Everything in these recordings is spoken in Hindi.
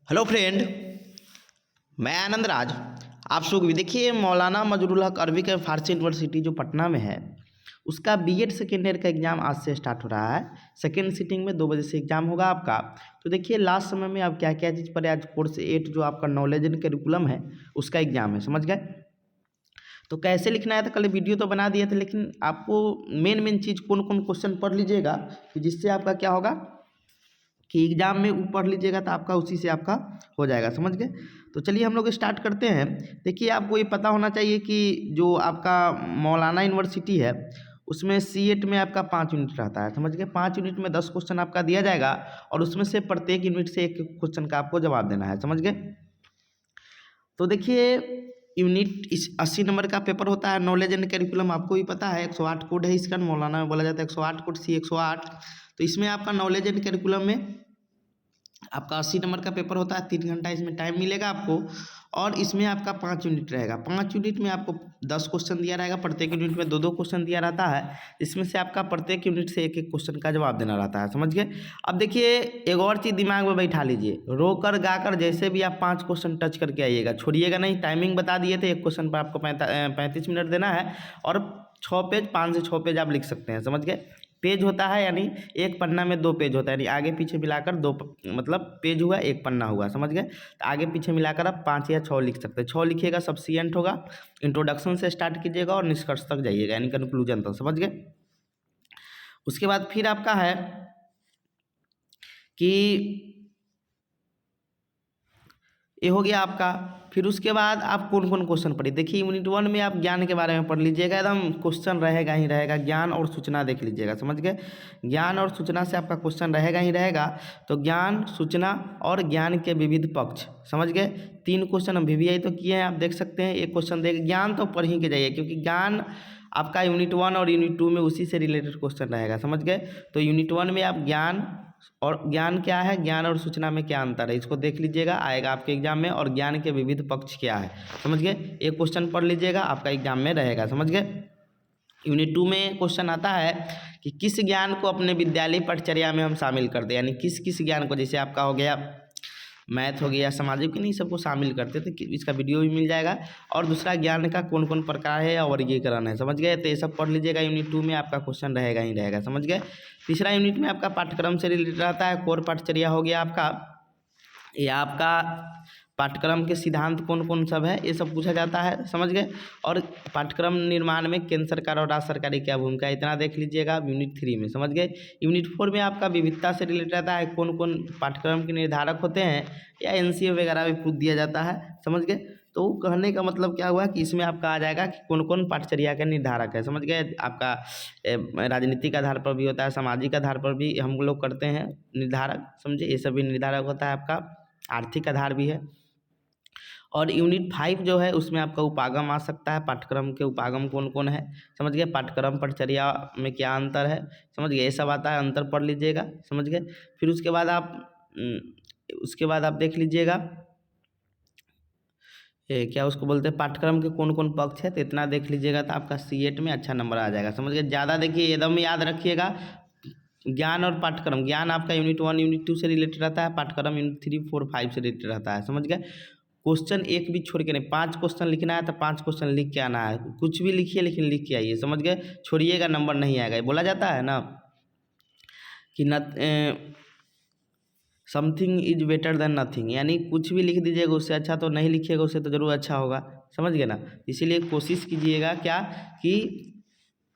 हेलो फ्रेंड, मैं आनंद राज। आप लोग भी देखिए, मौलाना मजरूल हक अरबी के फारसी यूनिवर्सिटी जो पटना में है, उसका बीएड सेकेंड ईयर का एग्ज़ाम आज से स्टार्ट हो रहा है। सेकेंड सिटिंग में 2 बजे से एग्ज़ाम होगा आपका। तो देखिए लास्ट समय में आप क्या क्या चीज़ पढ़े। आज कोर्स 8 जो आपका नॉलेज एंड करिकुलम है उसका एग्ज़ाम है, समझ गए। तो कैसे लिखना है, तो कल वीडियो तो बना दिए थे, लेकिन आपको मेन चीज़ कौन कौन क्वेश्चन पढ़ लीजिएगा कि जिससे आपका क्या होगा कि एग्ज़ाम में वो पढ़ लीजिएगा तो आपका उसी से आपका हो जाएगा, समझ गए। तो चलिए हम लोग स्टार्ट करते हैं। देखिए आपको ये पता होना चाहिए कि जो आपका मौलाना यूनिवर्सिटी है उसमें C8 में आपका 5 यूनिट रहता है, समझ गए। 5 यूनिट में 10 क्वेश्चन आपका दिया जाएगा और उसमें से प्रत्येक यूनिट से एक क्वेश्चन का आपको जवाब देना है, समझ गए। तो देखिए यूनिट इस 80 नंबर का पेपर होता है। नॉलेज एंड करिकुलम आपको भी पता है, 108 कोड है इसका, मौलाना में बोला जाता है 108 कोड C 108। तो इसमें आपका नॉलेज एंड करिकुलम में आपका 80 नंबर का पेपर होता है। 3 घंटा इसमें टाइम मिलेगा आपको और इसमें आपका 5 यूनिट रहेगा। 5 यूनिट में आपको 10 क्वेश्चन दिया रहेगा, प्रत्येक यूनिट में 2-2 क्वेश्चन दिया रहता है। इसमें से आपका प्रत्येक यूनिट से एक एक क्वेश्चन का जवाब देना रहता है, समझ गए। अब देखिए एक और चीज़ दिमाग में बैठा लीजिए, रोकर गाकर जैसे भी आप 5 क्वेश्चन टच करके आइएगा, छोड़िएगा नहीं। टाइमिंग बता दिए थे, एक क्वेश्चन पर आपको 35 मिनट देना है और 6 पेज, 5 से 6 पेज आप लिख सकते हैं, समझ गए। पेज होता है यानी एक पन्ना में 2 पेज होता है, यानी आगे पीछे मिलाकर 2 मतलब पेज हुआ, एक पन्ना हुआ, समझ गए। तो आगे पीछे मिलाकर आप 5 या 6 लिख सकते हैं। 6 लिखिएगा, सब्सिएंट होगा। इंट्रोडक्शन से स्टार्ट कीजिएगा और निष्कर्ष तक जाइएगा, यानी कंक्लूजन तक, समझ गए। उसके बाद फिर आपका है कि ये हो गया आपका। फिर उसके बाद आप कौन कौन क्वेश्चन पढ़िए। देखिए यूनिट 1 में आप ज्ञान के बारे में पढ़ लीजिएगा, एकदम क्वेश्चन रहेगा ही रहेगा। ज्ञान और सूचना देख लीजिएगा, समझ गए। ज्ञान और सूचना से आपका क्वेश्चन रहेगा ही रहेगा। तो ज्ञान, सूचना और ज्ञान के विविध पक्ष, समझ गए। 3 क्वेश्चन हम VVI तो किए हैं, आप देख सकते हैं। एक क्वेश्चन देख, ज्ञान तो पढ़ ही के जाइए, क्योंकि ज्ञान आपका यूनिट 1 और यूनिट 2 में उसी से रिलेटेड क्वेश्चन रहेगा, समझ गए। तो यूनिट 1 में आप ज्ञान और ज्ञान क्या है, ज्ञान और सूचना में क्या अंतर है, इसको देख लीजिएगा, आएगा आपके एग्जाम में। और ज्ञान के विविध पक्ष क्या है, समझ गए। एक क्वेश्चन पढ़ लीजिएगा, आपका एग्जाम में रहेगा, समझ गए। यूनिट 2 में क्वेश्चन आता है कि किस ज्ञान को अपने विद्यालय पठचर्या में हम शामिल कर दें, यानी किस किस ज्ञान को, जैसे आपका हो गया मैथ हो गया, सामाजिक की नहीं, सबको शामिल करते थे। इसका वीडियो भी मिल जाएगा। और दूसरा ज्ञान का कौन कौन प्रकार है और वर्गीकरण है, समझ गए। तो ये सब पढ़ लीजिएगा, यूनिट 2 में आपका क्वेश्चन रहेगा ही रहेगा, समझ गए। तीसरा यूनिट में आपका पाठ्यक्रम से रिलेटेड रहता है। कोर पाठचर्या हो गया आपका, ये आपका पाठ्यक्रम के सिद्धांत कौन कौन सब है, ये सब पूछा जाता है, समझ गए। और पाठ्यक्रम निर्माण में केंद्र सरकार और राज्य सरकार की क्या भूमिका है, इतना देख लीजिएगा यूनिट 3 में, समझ गए। यूनिट 4 में आपका विविधता से रिलेटेड रहता है, कौन कौन पाठ्यक्रम के निर्धारक होते हैं, या NCA वगैरह भी पूछ दिया जाता है, समझ गए। तो कहने का मतलब क्या हुआ कि इसमें आपका आ जाएगा कि कौन कौन पाठचर्या का निर्धारक है, समझ गए। आपका राजनीतिक आधार पर भी होता है, सामाजिक आधार पर भी हम लोग करते हैं निर्धारक, समझे। ये सभी निर्धारक होता है आपका। आर्थिक आधार भी है। और यूनिट 5 जो है उसमें आपका उपागम आ सकता है। पाठ्यक्रम के उपागम कौन कौन है, समझ गए। पाठ्यक्रम पठचर्या में क्या अंतर है, समझ गए। ये सब आता है, अंतर पढ़ लीजिएगा, समझ गए। फिर उसके बाद आप देख लीजिएगा क्या उसको बोलते हैं, पाठ्यक्रम के कौन कौन पक्ष है, तो इतना देख लीजिएगा तो आपका C8 में अच्छा नंबर आ जाएगा, समझ गए। ज़्यादा देखिए, एकदम याद रखिएगा, ज्ञान और पाठ्यक्रम। ज्ञान आपका यूनिट 1 यूनिट 2 से रिलेटेड रहता है, पाठ्यक्रम यूनिट 3, 4, 5 से रिलेटेड रहता है, समझ गए। क्वेश्चन एक भी छोड़ के नहीं, 5 क्वेश्चन लिखना है तो 5 क्वेश्चन लिख के आना है। कुछ भी लिखिए लेकिन लिख के आइए, समझ गए। छोड़िएगा नंबर नहीं आएगा। बोला जाता है ना कि something is better than nothing, यानी कुछ भी लिख दीजिएगा उससे अच्छा तो नहीं लिखिएगा, उससे तो जरूर अच्छा होगा, समझ गए ना। इसीलिए कोशिश कीजिएगा क्या कि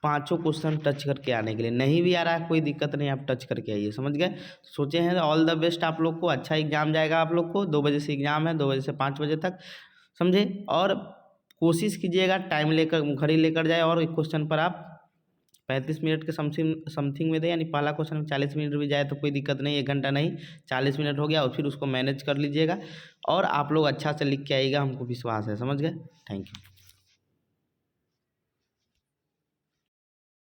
5 क्वेश्चन टच करके आने के लिए। नहीं भी आ रहा है कोई दिक्कत नहीं, आप टच करके आइए, समझ गए। सोचे हैं ऑल द बेस्ट आप लोग को, अच्छा एग्जाम जाएगा आप लोग को। 2 बजे से एग्जाम है, 2 बजे से 5 बजे तक, समझे। और कोशिश कीजिएगा टाइम लेकर, घड़ी लेकर जाए और एक क्वेश्चन पर आप 35 मिनट के समथिंग में दे, यानी पहला क्वेश्चन में 40 मिनट भी जाए तो कोई दिक्कत नहीं, 1 घंटा नहीं 40 मिनट हो गया। और फिर उसको मैनेज कर लीजिएगा और आप लोग अच्छा से लिख के आइएगा, हमको विश्वास है, समझ गए। Thank you.